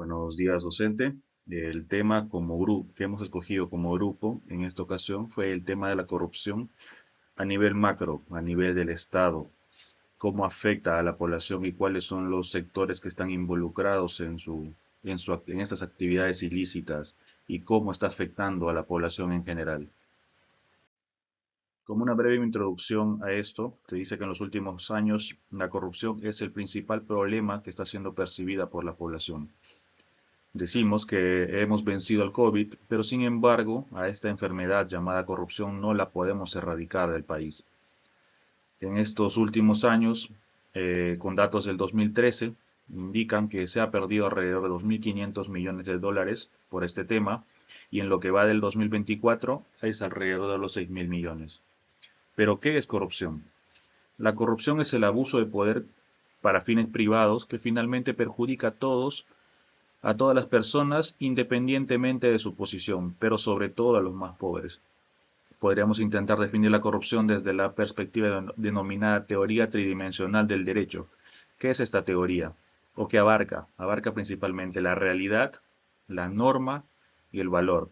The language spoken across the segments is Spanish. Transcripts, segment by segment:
Buenos días, docente. El tema como grupo que hemos escogido como grupo en esta ocasión fue el tema de la corrupción a nivel macro, a nivel del Estado. Cómo afecta a la población y cuáles son los sectores que están involucrados en estas actividades ilícitas y cómo está afectando a la población en general. Como una breve introducción a esto, se dice que en los últimos años la corrupción es el principal problema que está siendo percibida por la población. Decimos que hemos vencido al COVID, pero sin embargo, a esta enfermedad llamada corrupción no la podemos erradicar del país. En estos últimos años, con datos del 2013, indican que se ha perdido alrededor de 2.500 millones de dólares por este tema, y en lo que va del 2024 es alrededor de los 6.000 millones. ¿Pero qué es corrupción? La corrupción es el abuso de poder para fines privados que finalmente perjudica a todas las personas independientemente de su posición, pero sobre todo a los más pobres. Podríamos intentar definir la corrupción desde la perspectiva denominada teoría tridimensional del derecho. ¿Qué es esta teoría? ¿O qué abarca? Abarca principalmente la realidad, la norma y el valor.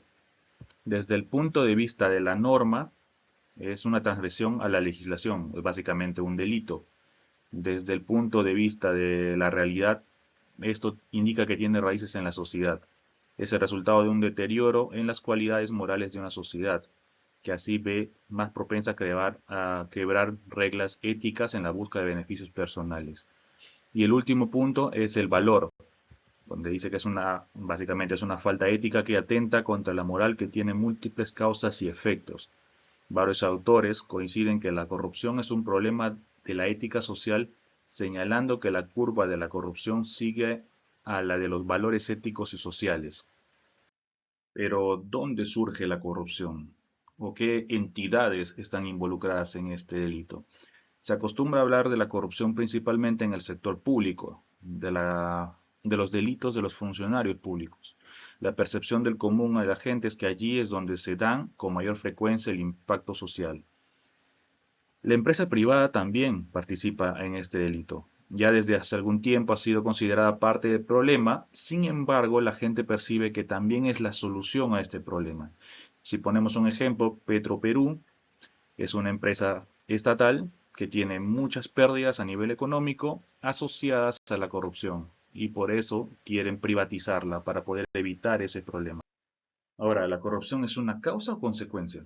Desde el punto de vista de la norma, es una transgresión a la legislación, es básicamente un delito. Desde el punto de vista de la realidad, esto indica que tiene raíces en la sociedad. Es el resultado de un deterioro en las cualidades morales de una sociedad, que así ve más propensa a quebrar reglas éticas en la búsqueda de beneficios personales. Y el último punto es el valor, donde dice que básicamente es una falta ética que atenta contra la moral que tiene múltiples causas y efectos. Varios autores coinciden que la corrupción es un problema de la ética social, señalando que la curva de la corrupción sigue a la de los valores éticos y sociales. Pero, ¿dónde surge la corrupción? ¿O qué entidades están involucradas en este delito? Se acostumbra a hablar de la corrupción principalmente en el sector público, de los delitos de los funcionarios públicos. La percepción del común de la gente es que allí es donde se dan con mayor frecuencia el impacto social. La empresa privada también participa en este delito. Ya desde hace algún tiempo ha sido considerada parte del problema, sin embargo, la gente percibe que también es la solución a este problema. Si ponemos un ejemplo, Petroperú es una empresa estatal que tiene muchas pérdidas a nivel económico asociadas a la corrupción y por eso quieren privatizarla para poder evitar ese problema. Ahora, ¿la corrupción es una causa o consecuencia?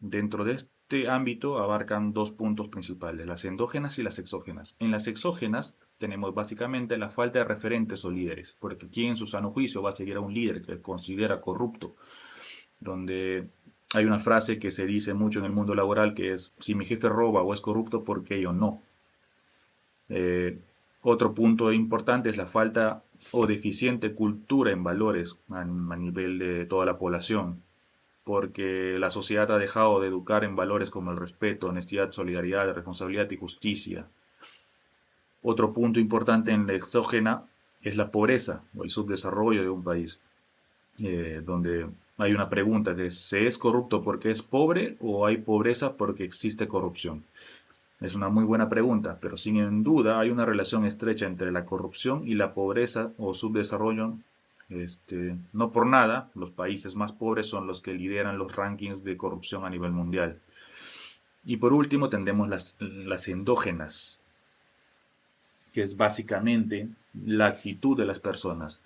Dentro de este ámbito abarcan dos puntos principales, las endógenas y las exógenas. En las exógenas tenemos básicamente la falta de referentes o líderes, porque ¿quién en su sano juicio va a seguir a un líder que considera corrupto? Donde hay una frase que se dice mucho en el mundo laboral que es, si mi jefe roba o es corrupto, ¿por qué yo no? Eh, Otro punto importante es la falta o deficiente cultura en valores a nivel de toda la población, porque la sociedad ha dejado de educar en valores como el respeto, honestidad, solidaridad, responsabilidad y justicia. Otro punto importante en la exógena es la pobreza o el subdesarrollo de un país, donde hay una pregunta que es, ¿se es corrupto porque es pobre o hay pobreza porque existe corrupción? Es una muy buena pregunta, pero sin duda hay una relación estrecha entre la corrupción y la pobreza o subdesarrollo. No por nada, los países más pobres son los que lideran los rankings de corrupción a nivel mundial. Y por último tendremos las endógenas, que es básicamente la actitud de las personas,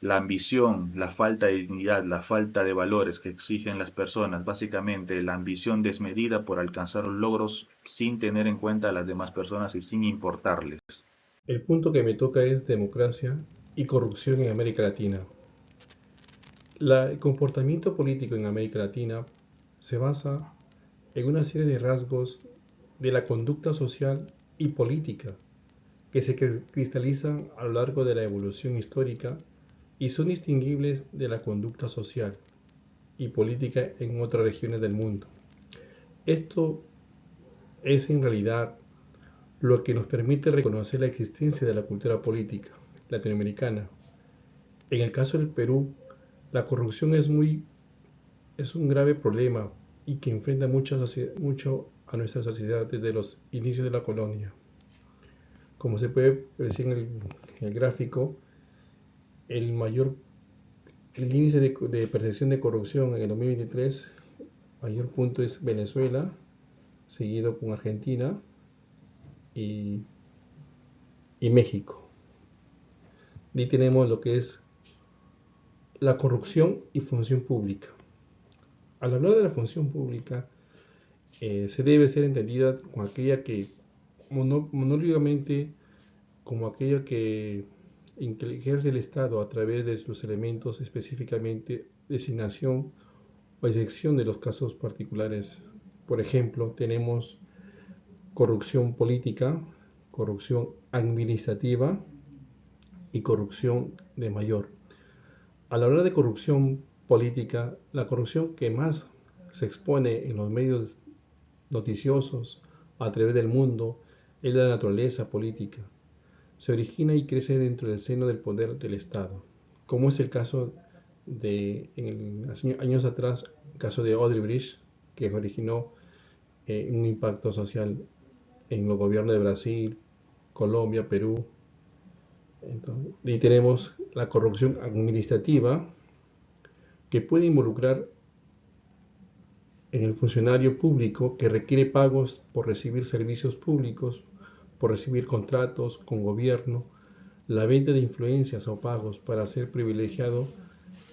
la ambición, la falta de dignidad, la falta de valores que exigen las personas, básicamente la ambición desmedida por alcanzar logros sin tener en cuenta a las demás personas y sin importarles. El punto que me toca es democracia y corrupción en América Latina. El comportamiento político en América Latina se basa en una serie de rasgos de la conducta social y política que se cristalizan a lo largo de la evolución histórica y son distinguibles de la conducta social y política en otras regiones del mundo. Esto es en realidad lo que nos permite reconocer la existencia de la cultura política latinoamericana. En el caso del Perú, la corrupción es un grave problema y que enfrenta mucho a nuestra sociedad desde los inicios de la colonia. Como se puede ver en el gráfico, el índice de percepción de corrupción en el 2023, mayor punto es Venezuela, seguido con Argentina y México. Y tenemos lo que es la corrupción y función pública. Al hablar de la función pública, se debe ser entendida como aquella que monológicamente como aquella que ejerce el Estado a través de sus elementos, específicamente designación o excepción de los casos particulares. Por ejemplo, tenemos corrupción política, corrupción administrativa y corrupción de mayor. Al hablar de corrupción política, la corrupción que más se expone en los medios noticiosos a través del mundo es la naturaleza política. Se origina y crece dentro del seno del poder del Estado, como es el caso años atrás, el caso de Odebrecht, que originó un impacto social en los gobiernos de Brasil, Colombia, Perú. Entonces, y tenemos la corrupción administrativa, que puede involucrar en el funcionario público que requiere pagos por recibir servicios públicos, por recibir contratos con gobierno, la venta de influencias o pagos para ser privilegiado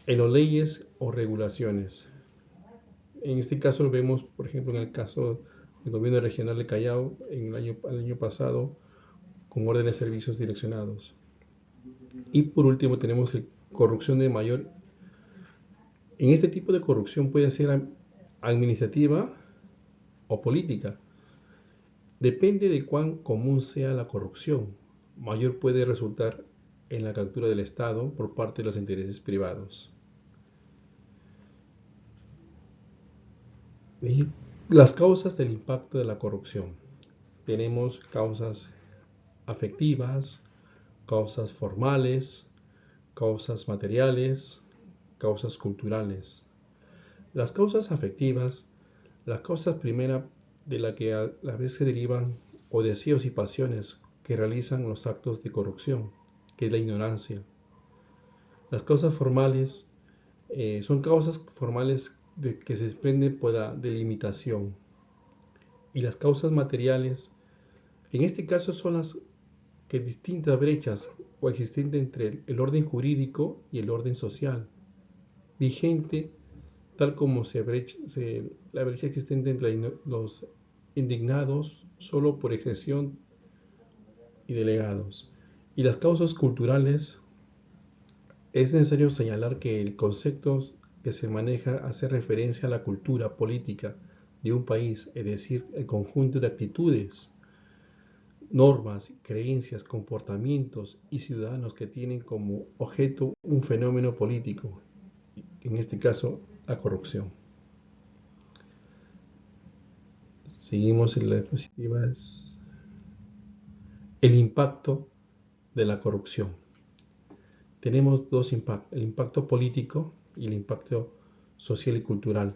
en las leyes o regulaciones. En este caso lo vemos, por ejemplo, en el caso del gobierno regional de Callao el año pasado, con órdenes de servicios direccionados. Y por último tenemos corrupción de mayor. En este tipo de corrupción puede ser administrativa o política. Depende de cuán común sea la corrupción. Mayor puede resultar en la captura del Estado por parte de los intereses privados. Y las causas del impacto de la corrupción. Tenemos causas afectivas, causas formales, causas materiales, causas culturales. Las causas afectivas, la causa primera de la que a la vez se derivan o deseos y pasiones que realizan los actos de corrupción, que es la ignorancia. Las causas formales son causas formales que se desprenden por la delimitación. Y las causas materiales, en este caso son las que distintas brechas o existentes entre el orden jurídico y el orden social, vigente tal como la brecha existente entre los indignados solo por excepción y delegados. Y las causas culturales, es necesario señalar que el concepto que se maneja hace referencia a la cultura política de un país, es decir, el conjunto de actitudes, normas, creencias, comportamientos y ciudadanos que tienen como objeto un fenómeno político, en este caso la corrupción. Seguimos en las diapositivas. El impacto de la corrupción. Tenemos dos impactos, el impacto político y el impacto social y cultural.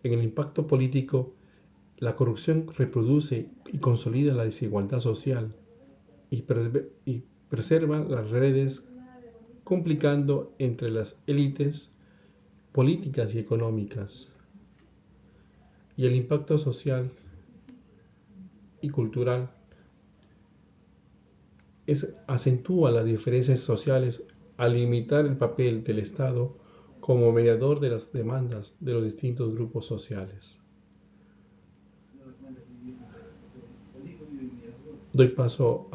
En el impacto político, la corrupción reproduce y consolida la desigualdad social y preserva las redes, complicando entre las élites políticas y económicas. Y el impacto social y cultural acentúa las diferencias sociales al limitar el papel del Estado como mediador de las demandas de los distintos grupos sociales. Doy paso